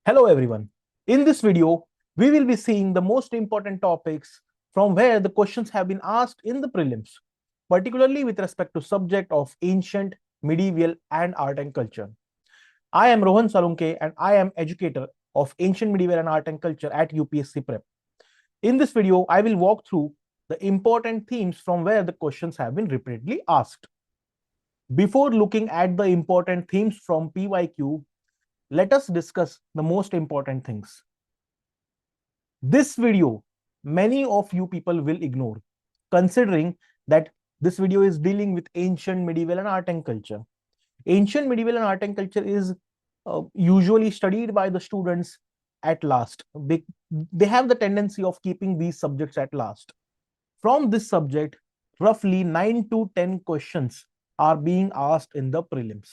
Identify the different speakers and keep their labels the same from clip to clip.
Speaker 1: Hello everyone. In this video, we will be seeing the most important topics from where the questions have been asked in the prelims, particularly with respect to subject of ancient, medieval and art and culture. I am Rohan Salunke and I am educator of ancient, medieval and art and culture at UPSC Prep. In this video, I will walk through the important themes from where the questions have been repeatedly asked. Before looking at the important themes from PYQ, let us discuss the most important things. This video, many of you people will ignore, considering that this video is dealing with ancient, medieval and art and culture. Ancient, medieval and art and culture is usually studied by the students at last. They have the tendency of keeping these subjects at last. From this subject, roughly 9 to 10 questions are being asked in the prelims.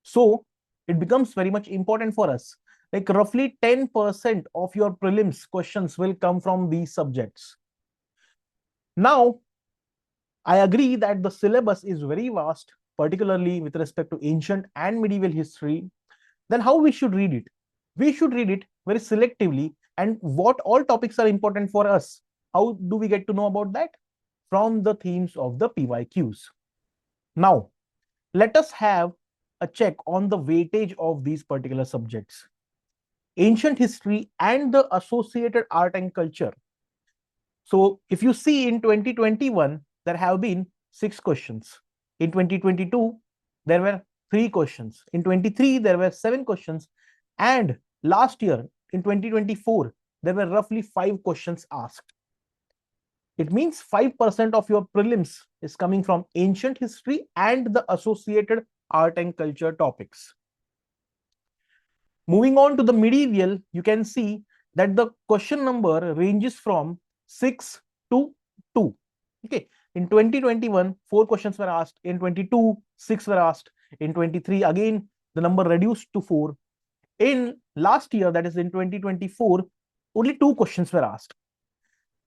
Speaker 1: So it becomes very much important for us. Like roughly 10% of your prelims questions will come from these subjects. Now, I agree that the syllabus is very vast, particularly with respect to ancient and medieval history. Then how we should read it? We should read it very selectively. And what all topics are important for us? How do we get to know about that? From the themes of the PYQs. Now, let us have a check on the weightage of these particular subjects. Ancient history and the associated art and culture. So if you see in 2021, there have been 6 questions. In 2022, there were 3 questions. In 23, there were 7 questions. And last year, in 2024, there were roughly 5 questions asked. It means 5% of your prelims is coming from ancient history and the associated art and culture topics. Moving on to the medieval, you can see that the question number ranges from 6 to 2. Okay. In 2021, 4 questions were asked. In 22, 6 were asked. In 23, again, the number reduced to 4. In last year, that is in 2024, only 2 questions were asked.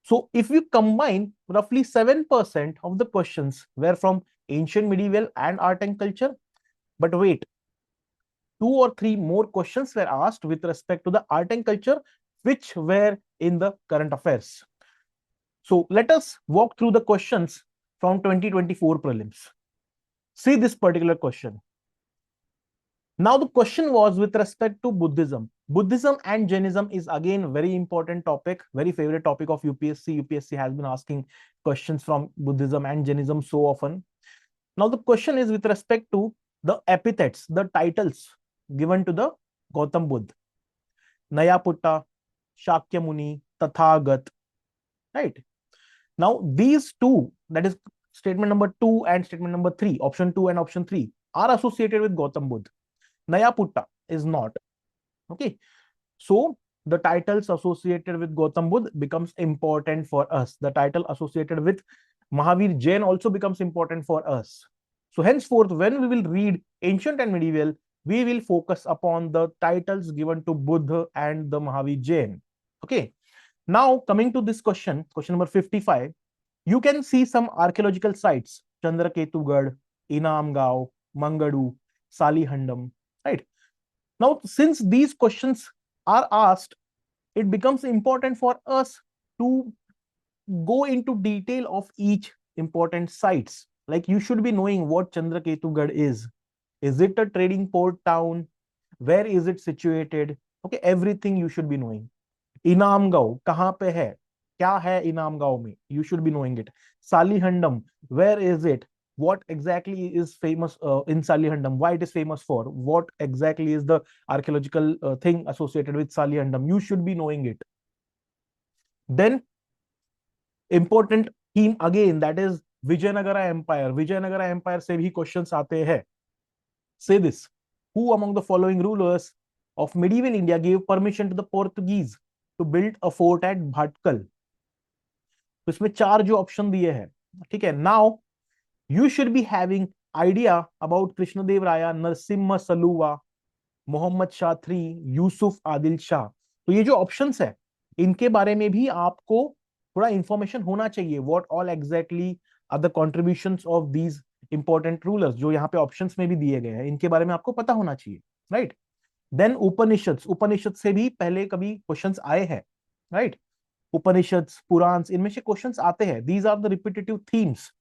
Speaker 1: So if you combine, roughly 7% of the questions were from ancient, medieval and art and culture. But wait, 2 or 3 more questions were asked with respect to the art and culture, which were in the current affairs. So let us walk through the questions from 2024 prelims. See this particular question. Now the question was with respect to Buddhism. Buddhism and Jainism is again very important topic, very favorite topic of UPSC. UPSC has been asking questions from Buddhism and Jainism so often. Now the question is with respect to the epithets, the titles given to the Gautam Buddha. Nayaputta, Shakyamuni, Tathagat, right? Now these two, that is statement number 2 and statement number 3, option 2 and option 3, are associated with Gautam Buddha. Nayaputta is not. Okay. So the titles associated with Gautam Buddha becomes important for us. The title associated with Mahavir Jain also becomes important for us. So henceforth, when we will read ancient and medieval, we will focus upon the titles given to Buddha and the Mahavir Jain. Okay. Now coming to this question number 55, you can see some archaeological sites, Chandraketugad, Inamgao, Mangadu, Salihandam, right? Now, since these questions are asked, it becomes important for us to go into detail of each important sites. Like you should be knowing what Chandraketugad is. Is it a trading port town? Where is it situated? Okay, everything you should be knowing. Inamgao, kahan pe hai? Kya hai Inamgao mein? You should be knowing it. Salihandam, where is it? What exactly is famous in Salihandam? Why it is famous for? What exactly is the archaeological thing associated with Salihandam? You should be knowing it. Then important theme again, that is Vijayanagara Empire. Vijayanagara Empire se bhi questions aate hai. Say this. Who among the following rulers of medieval India gave permission to the Portuguese to build a fort at Bhatkal? तो इसमें 4 जो option दिए हैं, ठीक है. Now you should be having idea about Krishnadev Raya, Narsimha Saluwa, Mohammed Shah III, Yusuf Adil Shah. तो ये जो ऑप्शंस है, इनके बारे में भी आपको थोड़ा इंफॉर्मेशन होना चाहिए. What all exactly are the contributions of these important rulers, जो यहाँ पे ऑप्शंस में भी दिए गए हैं, इनके बारे में आपको पता होना चाहिए, राइट. देन उपनिषद से भी पहले कभी क्वेश्चंस आए हैं, राइट? उपनिषद, पुराण, इनमें से क्वेश्चंस आते हैं. These are the repetitive themes.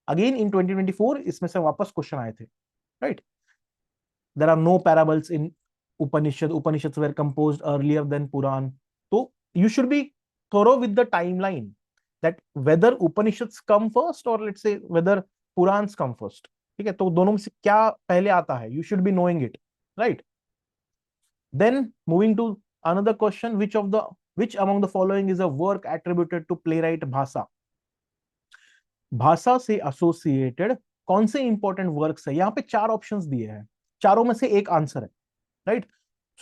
Speaker 1: Again in 2024 इसमें से वापस क्वेश्चन आए थे, right? There are no parables in Upanishad. Upanishads were composed earlier than Puran. So you should be thorough with the timeline, that whether Upanishads come first or let's say whether Purans come first. ठीक है, तो दोनों में से क्या पहले आता है, you should be knowing it, right? Then moving to another question, which among the following is a work attributed to playwright Bhasa? भाषा से एसोसिएटेड कौन से इंपॉर्टेंट वर्क्स है? यहाँ पे 4 ऑप्शंस दिए हैं, चारों में से एक आंसर है, right?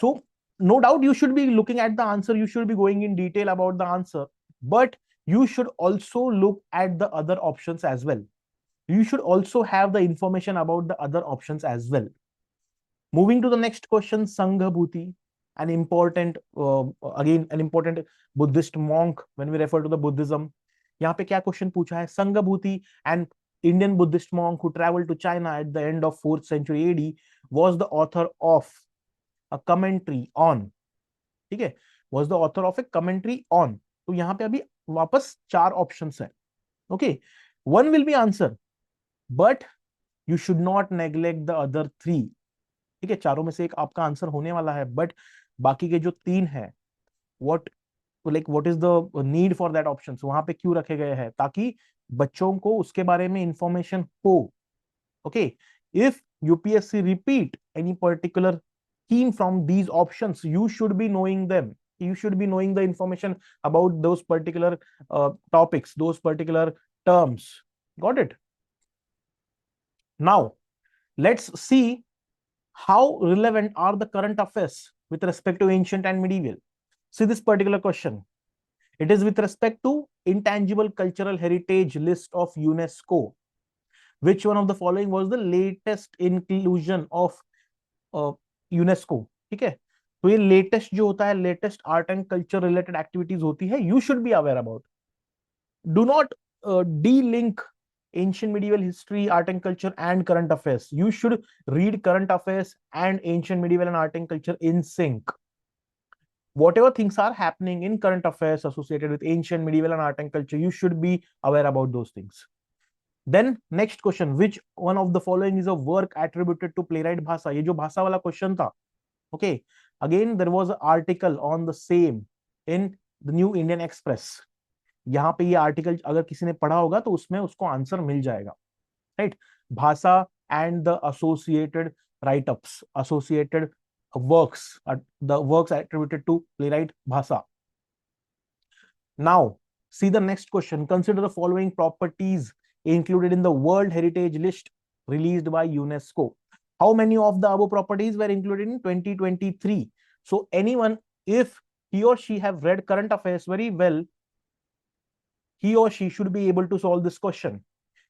Speaker 1: So no doubt you should be looking at the answer, you should be going in detail about the answer, but you should also look at the other options as well. You should also have the information about the other options as well. Moving to the next question, Sanghabhuti, an important again an important Buddhist monk when we refer to the Buddhism. यहाँ पे क्या question पूछा है? Sanghabhuti, an Indian Buddhist monk who traveled to China at the end of 4th century AD, was the author of a commentary on, ठीक है, was the author of a commentary on. तो यहाँ पे अभी वापस 4 options है. Okay, one will be answer, but you should not neglect the other 3. ठीक है, चारों में से एक आपका आंसर होने वाला है, बट बाकी के जो 3 है, what is the need for that option? वहां पे क्यों रखे गए हैं? ताकि बच्चों को उसके बारे में इंफॉर्मेशन हो. Okay, if UPSC repeat any particular theme from these options, you should be knowing them. You should be knowing the information about those particular topics, those particular terms. Got it? Now let's see how relevant are the current affairs with respect to ancient and medieval. See this particular question. It is with respect to intangible cultural heritage list of UNESCO. Which one of the following was the latest inclusion of UNESCO? ठीक है, तो ये latest जो होता है, latest art and culture related activities होती है, you should be aware about. Do not de-link ancient medieval history, art and culture and current affairs. You should read current affairs and ancient medieval and art and culture in sync. Whatever things are happening in current affairs associated with ancient medieval and art and culture, you should be aware about those things. Then next question, which one of the following is a work attributed to playwright Bhasa? ये जो भाषा वाला question था, okay, again there was an article on the same in the New Indian Express. यहाँ पे ये article अगर किसी ने पढ़ा होगा तो उसमें उसको आंसर मिल जाएगा, राइट? भाषा and the associated write-ups, associated works, the works attributed to playwright Bhasa. Now see the next question. Consider the following properties included in the World Heritage List released by UNESCO. How many of the above properties were included in 2023? So anyone, if he or she have read current affairs very well, he or she should be able to solve this question.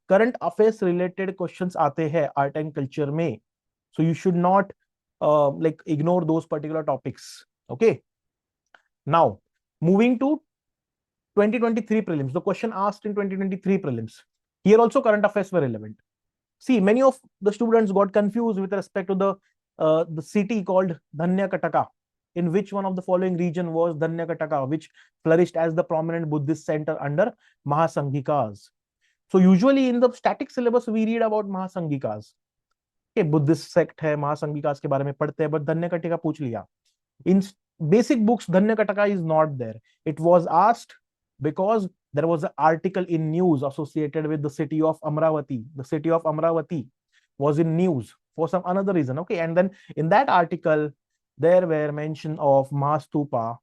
Speaker 1: Current affairs related questions aate hai art and culture mein, so you should not like ignore those particular topics. Okay, now moving to 2023 prelims, the question asked in 2023 prelims. Here also current affairs were relevant. See, many of the students got confused with respect to the city called Dhanyakataka. In which one of the following region was Dhanyakataka, which flourished as the prominent Buddhist center under Mahasanghikas? So usually in the static syllabus we read about Mahasanghikas. Okay, Buddhist sect है, Mahasanghikas के बारे में पढ़ते हैं, but Dhanyakataka पूछ लिया. In basic books, Dhanyakataka is not there. It was asked because there was an article in news associated with the city of Amravati. The city of Amravati was in news for some another reason. Okay, and then in that article there were mention of Mahastupa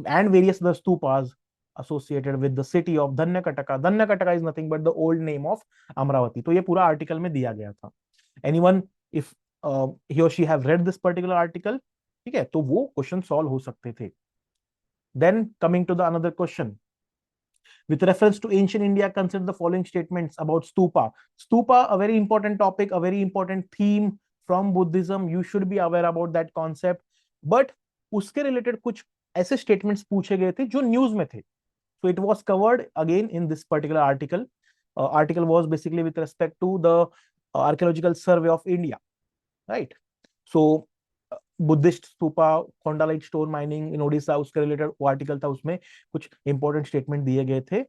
Speaker 1: and various other stupas associated with the city of Dhanyakataka. Dhanyakataka is nothing but the old name of Amravati. तो ये पूरा article में दिया गया था. Anyone, if he or she have read this particular article, ठीक है, तो वो क्वेश्चन सॉल्व हो सकते थे. Then coming to the another question, with reference to ancient India, consider the following statements about stupa. Stupa, a very important topic, a very important theme from Buddhism. You should be aware about that concept. But उसके related कुछ ऐसे statements पूछे गए थे जो news में थे. So it was covered again in this particular article. Article was basically with respect to the archaeological survey of India, right? So Buddhist stupa, khondalite stone mining इन ओडिशा, उसके रिलेटेड वो आर्टिकल था, उसमें कुछ इंपॉर्टेंट स्टेटमेंट दिए गए थे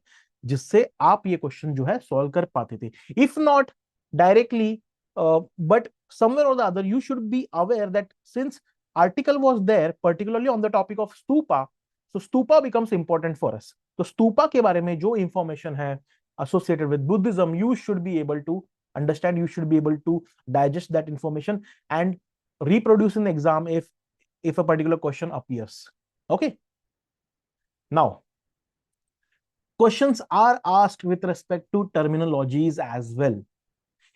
Speaker 1: जिससे आप ये क्वेश्चन जो है सॉल्व कर पाते थे, if not directly, but somewhere or the other you should be aware that since article was there particularly on the topic of stupa, so stupa becomes important for us. तो स्तूपा के बारे में जो इंफॉर्मेशन है associated with Buddhism, you should be able to understand, you should be able to digest that information and reproduce in the exam if a particular question appears. Okay, now questions are asked with respect to terminologies as well.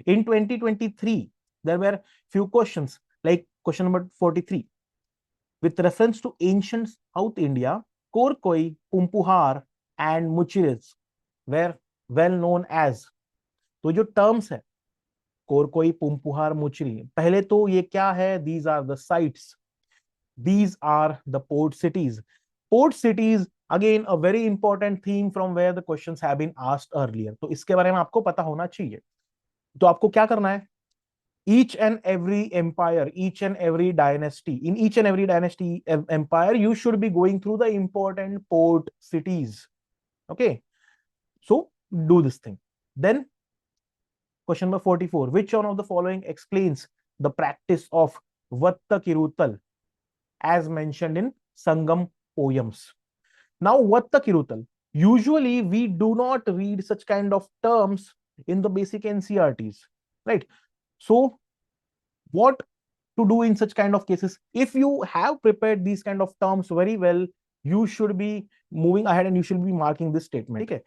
Speaker 1: In 2023 there were few questions like question number 43 with reference to ancient South India. Korkoi, Pumpuhar and Muchiris were well known as. तो जो terms है कोरकोई, पुम्पुहार, मुचरी, पहले तो ये क्या है, these are the sites, these are the port cities. Port cities again a very important theme from where the questions have been asked earlier. तो इसके बारे में आपको पता होना चाहिए. तो आपको क्या करना है, each and every empire, each and every dynasty, in each and every dynasty empire you should be going through the important port cities. Okay, so do this thing. Then question number 44, which one of the following explains the practice of Vatta Kirutal as mentioned in Sangam poems? Now Vatta Kirutal, usually we do not read such kind of terms in the basic NCRTs, right? So what to do in such kind of cases? If you have prepared these kind of terms very well, you should be moving ahead and you should be marking this statement. Okay,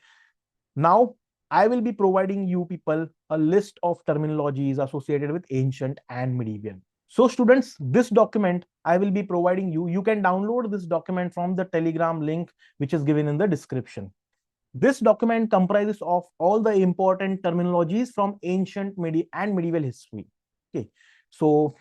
Speaker 1: now I will be providing you people a list of terminologies associated with ancient and medieval. So students, this document I will be providing you, you can download this document from the Telegram link which is given in the description. This document comprises of all the important terminologies from ancient and medieval history. Okay, so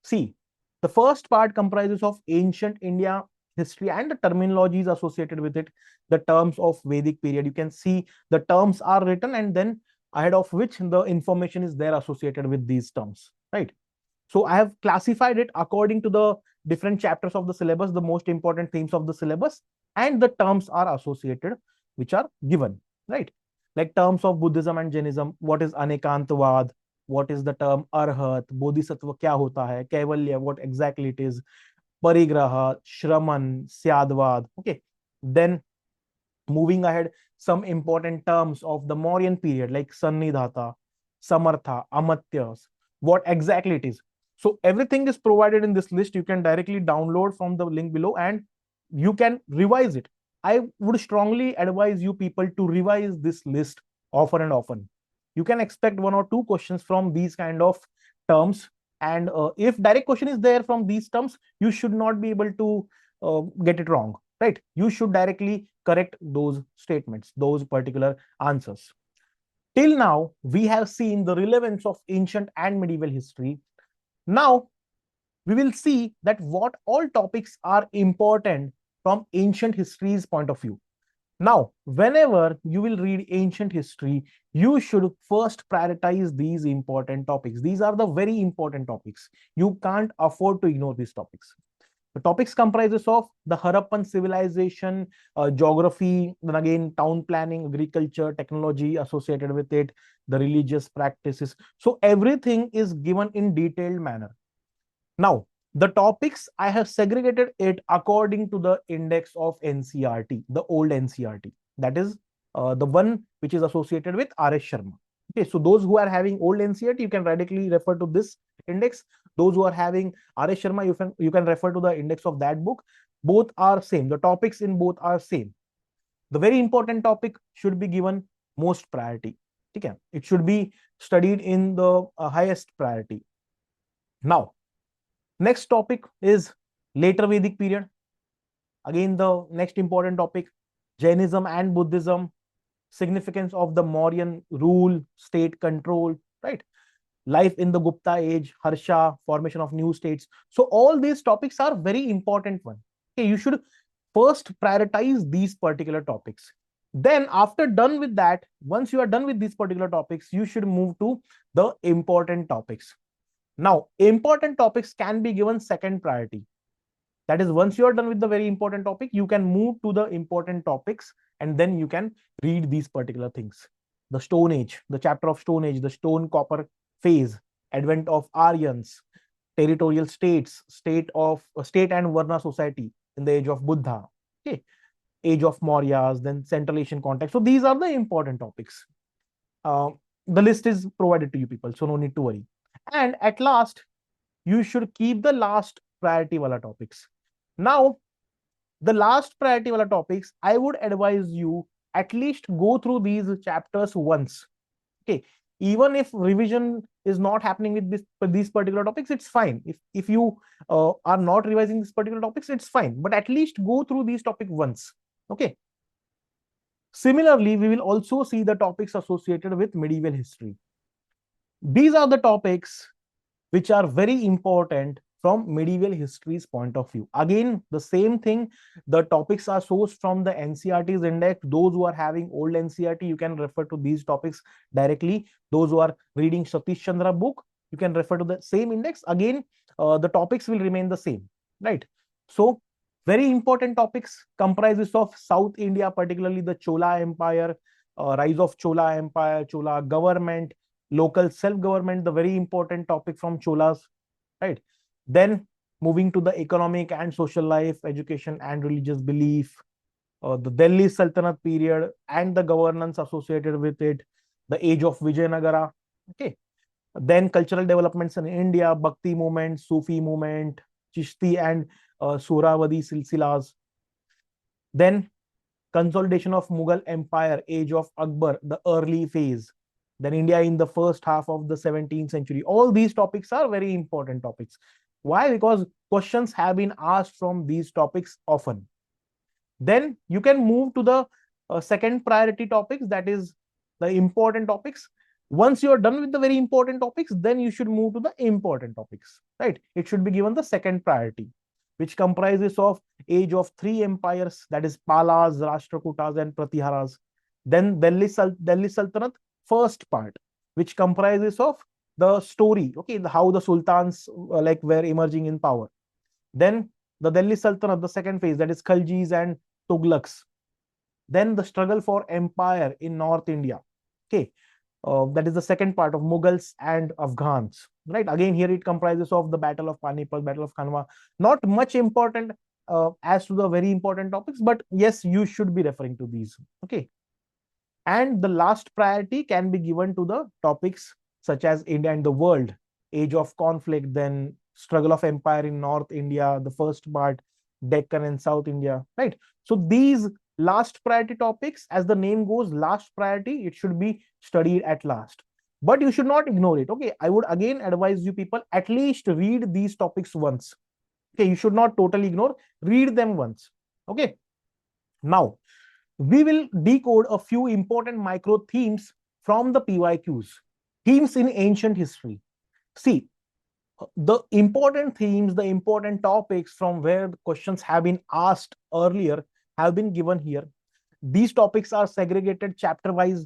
Speaker 1: see, the first part comprises of ancient India history and the terminologies associated with it, the terms of Vedic period. You can see the terms are written and then ahead of which the information is there associated with these terms, right? So I have classified it according to the different chapters of the syllabus, the most important themes of the syllabus, and the terms are associated which are given, right? Like terms of Buddhism and Jainism, what is Anekantavad, what is the term Arhat, Bodhisattva kya hota hai, Kaivalya, what exactly it is, Parigraha, Shraman, Syadvad. Okay, then moving ahead, some important terms of the Mauryan period like Sannidhata, Samartha, Amatyas, what exactly it is. So everything is provided in this list. You can directly download from the link below and you can revise it. I would strongly advise you people to revise this list often and often. You can expect 1 or 2 questions from these kind of terms, and if direct question is there from these terms, you should not be able to get it wrong, right? You should directly correct those statements, those particular answers. Till now we have seen the relevance of ancient and medieval history. Now we will see that what all topics are important from ancient history's point of view. Now, whenever you will read ancient history, you should first prioritize these important topics. These are the very important topics. You can't afford to ignore these topics. The topics comprises of the Harappan civilization, geography, then again town planning, agriculture, technology associated with it, the religious practices. So everything is given in detailed manner. Now, the topics I have segregated it according to the index of NCRT, the old NCRT. That is the one which is associated with R.S. Sharma. Okay, so those who are having old NCRT, you can radically refer to this index. Those who are having R.S. Sharma, you can refer to the index of that book. Both are same. The topics in both are same. The very important topic should be given most priority. Okay, it should be studied in the highest priority. Now, next topic is later Vedic period. Again, the next important topic, Jainism and Buddhism, significance of the Mauryan rule, state control, right? Life in the Gupta age, Harsha, formation of new states. So all these topics are very important one. Okay, you should first prioritize these particular topics. Then after done with that, once you are done with these particular topics, you should move to the important topics. Now, important topics can be given second priority. That is, once you are done with the very important topic, you can move to the important topics and then you can read these particular things. The Stone Age, the chapter of Stone Age, the Stone Copper phase, advent of Aryans, territorial states, state and Varna society in the age of Buddha, okay, age of Mauryas, then Central Asian context. So these are the important topics. Uh, the list is provided to you people, so no need to worry. And at last, you should keep the last priority wala topics. Now, the last priority wala topics, I would advise you at least go through these chapters once. Okay, even if revision is not happening with these particular topics, it's fine. If you are not revising these particular topics, it's fine. But at least go through these topics once. Okay. Similarly, we will also see the topics associated with medieval history. These are the topics which are very important from medieval history's point of view. Again, the same thing, the topics are sourced from the NCERT's index. Those who are having old NCERT, you can refer to these topics directly. Those who are reading Satish Chandra book, you can refer to the same index. Again, the topics will remain the same, right? So, very important topics comprises of South India, particularly the Chola Empire, rise of Chola Empire, Chola government, local self-government, the very important topic from Cholas, right? Then moving to the economic and social life, education and religious belief, the Delhi Sultanate period and the governance associated with it, the age of Vijayanagara, okay? Then cultural developments in India, Bhakti movement, Sufi movement, Chishti and Suravadi silsilas. Then consolidation of Mughal Empire, age of Akbar, the early phase. Then India in the first half of the 17th century. All these topics are very important topics. Why? Because questions have been asked from these topics often. Then you can move to the second priority topics, that is the important topics. Once you are done with the very important topics, then you should move to the important topics, right? It should be given the second priority, which comprises of age of three empires, that is Palas, Rashtrakutas, and Pratiharas. Then Delhi Sultanate, first part, which comprises of the story, okay, how the sultans like were emerging in power. Then the Delhi Sultanate, the second phase, that is Khaljis and Tughlaqs. Then the struggle for empire in North India, okay, that is the second part of Mughals and Afghans, right? Again, here it comprises of the Battle of Panipat, Battle of Kanwa. Not much important as to the very important topics, but yes, you should be referring to these, okay? And the last priority can be given to the topics such as India and the world, age of conflict, then struggle of empire in North India, the first part, Deccan and South India, right? So these last priority topics, as the name goes, last priority, it should be studied at last. But you should not ignore it, okay? I would again advise you people at least read these topics once. Okay, you should not totally ignore, read them once. Okay. Now, we will decode a few important micro themes from the PYQs. Themes in ancient history. See, the important themes, the important topics from where the questions have been asked earlier have been given here. These topics are segregated chapter wise.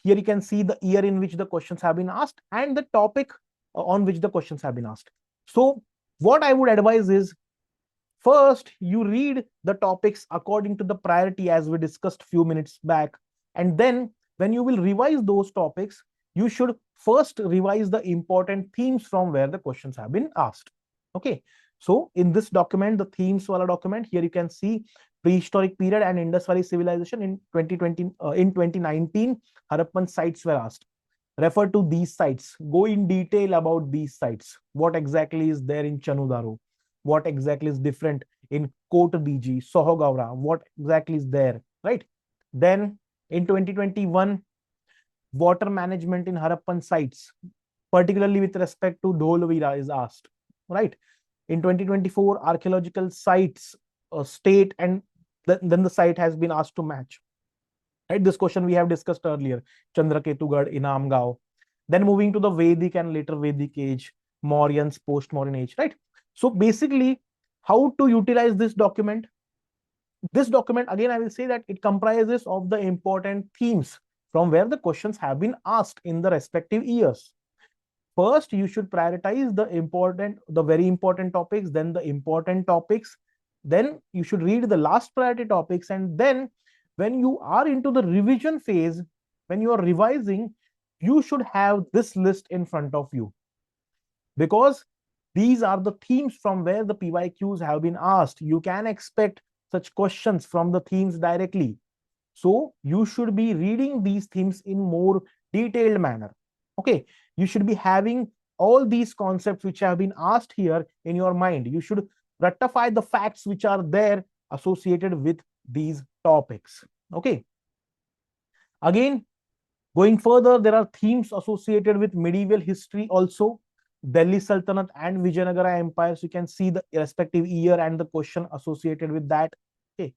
Speaker 1: Here you can see the year in which the questions have been asked and the topic on which the questions have been asked. So what I would advise is, first, you read the topics according to the priority as we discussed a few minutes back. And then when you will revise those topics, you should first revise the important themes from where the questions have been asked. Okay. So in this document, the themes wala document, here you can see prehistoric period and Indus Valley civilization in 2019, Harappan sites were asked. Refer to these sites. Go in detail about these sites. What exactly is there in Chanudaro? What exactly is different in Kotadiji, Sohogawra? What exactly is there, right? Then in 2021, water management in Harappan sites, particularly with respect to Dholavira, is asked, right? In 2024, archaeological sites, state, and then the site has been asked to match. Right, this question we have discussed earlier, Chandraketugad, Inamgao. Then moving to the Vedic and later Vedic age, Mauryans, post-Mauryan age, right? So basically, how to utilize this document? This document, again, I will say that it comprises of the important themes from where the questions have been asked in the respective years. First, you should prioritize the very important topics, then the important topics, then you should read the last priority topics, and then when you are into the revision phase, when you are revising, you should have this list in front of you, because these are the themes from where the PYQs have been asked. You can expect such questions from the themes directly. So you should be reading these themes in more detailed manner. Okay, you should be having all these concepts which have been asked here in your mind. You should rectify the facts which are there associated with these topics. Okay, again, going further, there are themes associated with medieval history also. Delhi Sultanate and Vijayanagara Empire. So you can see the respective year and the question associated with that. Okay.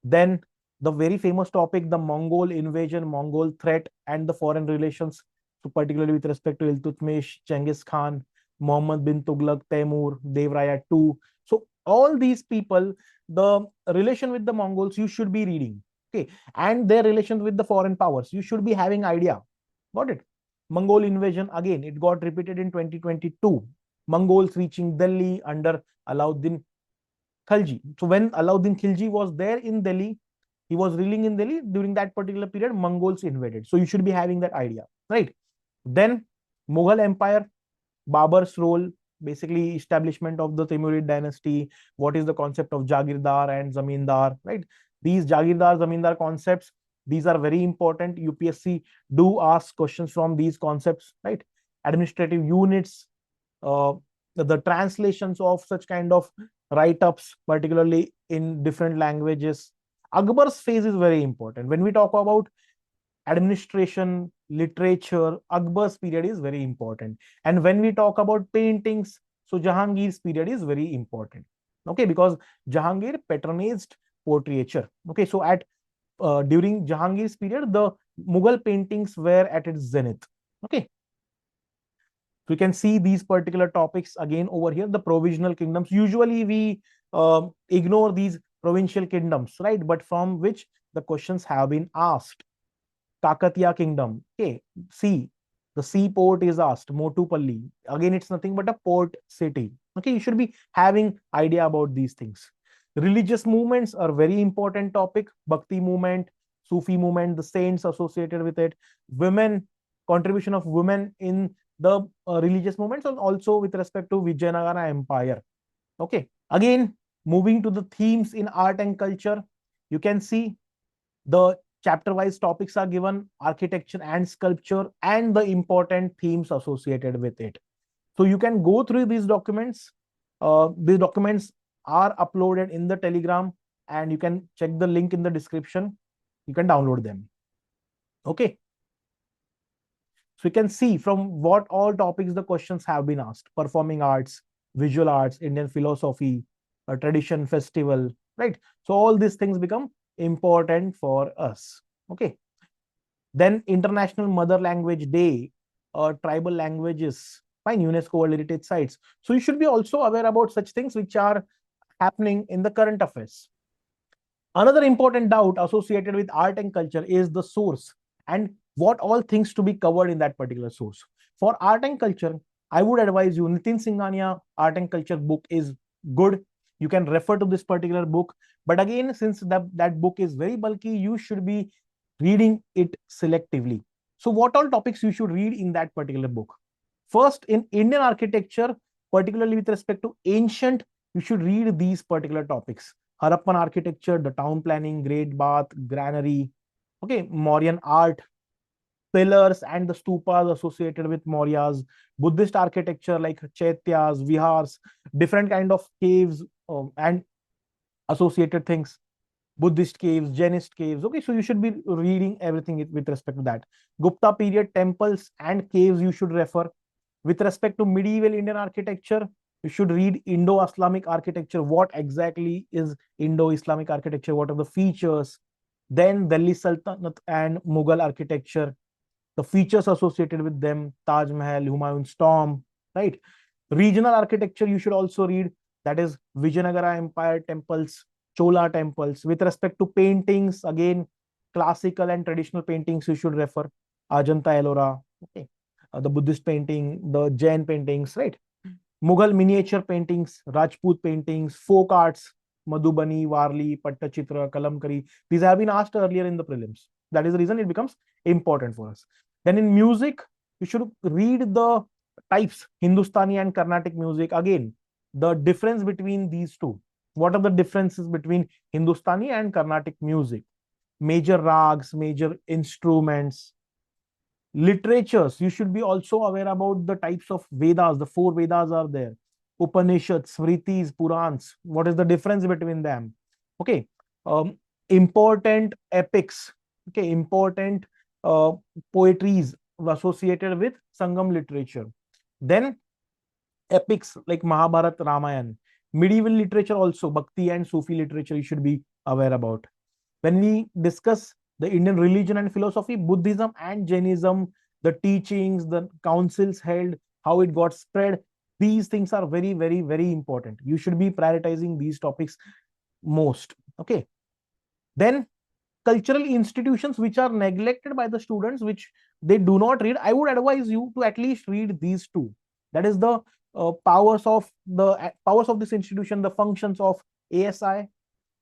Speaker 1: Then the very famous topic, the Mongol invasion, Mongol threat, and the foreign relations. So particularly with respect to Iltutmish, Genghis Khan, Muhammad bin Tughlaq, Taimur, Devraya II. So all these people, the relation with the Mongols, you should be reading. Okay, and their relations with the foreign powers, you should be having idea. Got it? Mongol invasion, again, it got repeated in 2022. Mongols reaching Delhi under Alauddin Khilji. So when Alauddin Khilji was there in Delhi, he was ruling in Delhi during that particular period, Mongols invaded. So you should be having that idea, right? Then Mughal Empire, Babur's role, basically establishment of the Timurid dynasty. What is the concept of Jagirdar and Zamindar, right? These Jagirdar, Zamindar concepts, these are very important. UPSC do ask questions from these concepts, right? Administrative units, the translations of such kind of write-ups, particularly in different languages. Akbar's phase is very important. When we talk about administration, literature, Akbar's period is very important. And when we talk about paintings, so Jahangir's period is very important. Okay, because Jahangir patronized portraiture. Okay, so at during Jahangir's period, the Mughal paintings were at its zenith. Okay, so you can see these particular topics again over here. The provisional kingdoms. Usually we ignore these provincial kingdoms, right? But from which the questions have been asked. Kakatiya kingdom. Okay, see, the seaport is asked. Motupalli. Again, it's nothing but a port city. Okay, you should be having idea about these things. Religious movements are very important topic. Bhakti movement, Sufi movement, the saints associated with it. Women, contribution of women in the religious movements, and also with respect to Vijayanagara Empire. Okay, again, moving to the themes in art and culture, you can see the chapter wise topics are given, architecture and sculpture, and the important themes associated with it. So you can go through these documents. These documents are uploaded in the Telegram, and you can check the link in the description. You can download them. Okay. So you can see from what all topics the questions have been asked: performing arts, visual arts, Indian philosophy, a tradition, festival, right? So all these things become important for us. Okay. Then International Mother Language Day, tribal languages, fine, UNESCO World Heritage Sites. So you should be also aware about such things which are happening in the current affairs. Another important doubt associated with art and culture is the source and what all things to be covered in that particular source. For art and culture, I would advise you, Nitin Singhania Art and Culture book is good. You can refer to this particular book. But again, since that book is very bulky, you should be reading it selectively. So what all topics you should read in that particular book? First, in Indian architecture, particularly with respect to ancient, you should read these particular topics. Harappan architecture, the town planning, great bath, granary, okay, Mauryan art, pillars and the stupas associated with Mauryas, Buddhist architecture like chaityas, vihars, different kind of caves and associated things, Buddhist caves, Jainist caves. Okay, so you should be reading everything with respect to that. Gupta period temples and caves you should refer. With respect to medieval Indian architecture, you should read Indo-Islamic architecture. What exactly is Indo-Islamic architecture? What are the features? Then Delhi Sultanate and Mughal architecture, the features associated with them, Taj Mahal, Humayun's tomb, right? Regional architecture you should also read, that is Vijayanagara Empire temples, Chola temples. With respect to paintings, again, classical and traditional paintings you should refer, Ajanta Ellora. Okay. the Buddhist painting, the Jain paintings, right? Mughal miniature paintings, Rajput paintings, folk arts, Madhubani, Warli, Pattachitra, Kalamkari. These have been asked earlier in the prelims. That is the reason it becomes important for us. Then in music, you should read the types, Hindustani and Carnatic music. Again, the difference between these two. What are the differences between Hindustani and Carnatic music? Major rags, major instruments, literatures. You should be also aware about the types of Vedas. The 4 Vedas are there. Upanishads, Smritis, Purans. What is the difference between them? Okay. Important epics. Okay. Important poetries associated with Sangam literature. Then epics like Mahabharata, Ramayana. Medieval literature also, Bhakti and Sufi literature you should be aware about. When we discuss the Indian religion and philosophy, Buddhism and Jainism, the teachings, the councils held, how it got spread, these things are very, very, very important. You should be prioritizing these topics most. Okay. Then cultural institutions which are neglected by the students, which they do not read, I would advise you to at least read these two. That is the powers of this institution, the functions of ASI,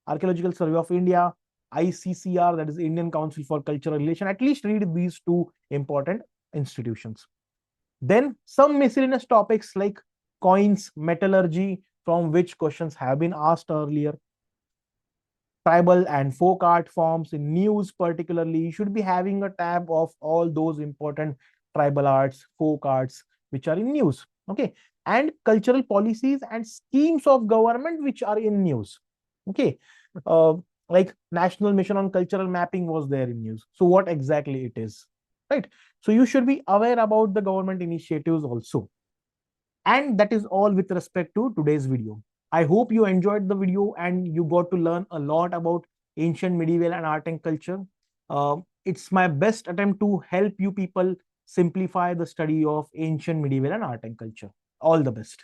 Speaker 1: Archaeological Survey of India, ICCR, that is Indian Council for Cultural Relation. At least read these two important institutions. Then some miscellaneous topics like coins, metallurgy, from which questions have been asked earlier. Tribal and folk art forms in news, particularly. You should be having a tab of all those important tribal arts, folk arts, which are in news. Okay. And cultural policies and schemes of government which are in news. Okay. Like National Mission on Cultural Mapping was there in news. So what exactly it is, right? So you should be aware about the government initiatives also. And that is all with respect to today's video. I hope you enjoyed the video and you got to learn a lot about ancient, medieval, and art and culture. It's my best attempt to help you people simplify the study of ancient, medieval, and art and culture. All the best.